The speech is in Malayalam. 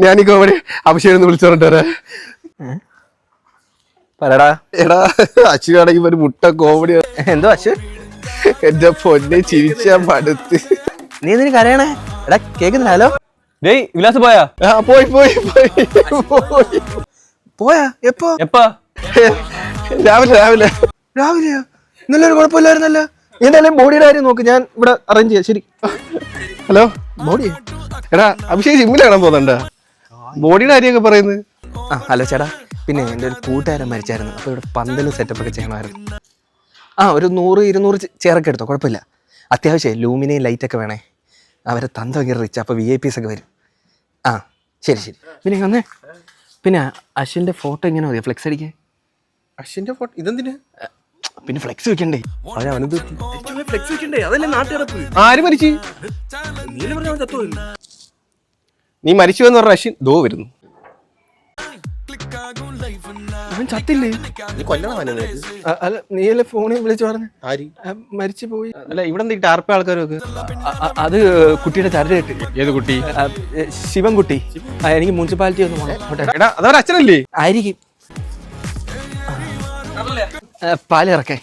ഞാനീ കോമഡി അഭിഷേകം വിളിച്ചോണ്ട് വരാ. പറയടാ. എടാ അശ്വിനാണെങ്കിൽ ഒരു മുട്ട കോമഡി. എന്തോ അശ്വ, എന്റെ പൊന്നെ ചിരിച്ചാ മടുത്ത്. നീ എന്തിനു കരയണേ? എടാ കേക്കുന്നില്ല. ഹലോ ഡേയ് വിലാസ് പോയാ? പോയി പോയി പോയി പോയി. പോയാ? എപ്പോ? എപ്പാ? രാവിലെ രാവിലെ. രാവിലെയോ? ഇന്നലെ കുഴപ്പമില്ലായിരുന്നല്ലോ. എന്തായാലും ബോഡിയുടെ കാര്യം നോക്ക്, ഞാൻ ഇവിടെ അറേഞ്ച് ചെയ്യാം. ശരി. Hello body? എടാ അഭിഷേക് ജിമ്മിൽ കാണാൻ പോകുന്നുണ്ടാ? ബോഡിയുടെ കാര്യമൊക്കെ പറയുന്നത്. ആ ഹലോ ചേട്ടാ, പിന്നെ എൻ്റെ ഒരു കൂട്ടുകാരൻ മരിച്ചായിരുന്നു. അപ്പോൾ ഇവിടെ പന്തലും സെറ്റപ്പ് ഒക്കെ ചെയ്യണമായിരുന്നു. ആ ഒരു 100-200 ചെയറൊക്കെ എടുത്തോ, കുഴപ്പമില്ല. അത്യാവശ്യം ലൂമിനെയും ലൈറ്റൊക്കെ വേണേ. അവരെ തന്ത ഭയങ്കര റിച്ച്, അപ്പോൾ VIP ഒക്കെ വരും. ആ ശരി ശരി. പിന്നെ വന്നേ, പിന്നെ അശ്വിൻ്റെ ഫോട്ടോ ഇങ്ങനെ മതിയോ ഫ്ലെക്സ് അടിക്കാൻ? അശ്വിന്റെ ഫോട്ടോ ഇതെന്തിനാ? പിന്നെ ഫ്ലെക്സ് വെക്കണ്ടേ? അവനത് ഫ്ലെക്സ് വെക്കണ്ടേ? അതല്ലേ നാട്ടുകിടപ്പ്. ആര് മരിച്ചു? നീ മരിച്ചു എന്ന് പറഞ്ഞ അശ്വിൻ ദോ വരുന്നു. അവൻ ചത്തില്ലേ? നീ കൊല്ലണം. അല്ല നീയല്ലേ ഫോണിൽ വിളിച്ചു പറഞ്ഞു ആര് മരിച്ചു പോയി? അല്ല ഇവിടെ എന്തെങ്കിലും ടാർപ്പ ആൾക്കാരൊക്കെ. അത് കുട്ടിയുടെ ചരട്. ഏത് കുട്ടി? ശിവൻകുട്ടി. എനിക്ക് മുനിസിപ്പാലിറ്റി ഒന്ന് പോകണം. എടാ അതവരെ അച്ഛനല്ലേ? ആയിരിക്കും. പാല് ഇറക്കേ.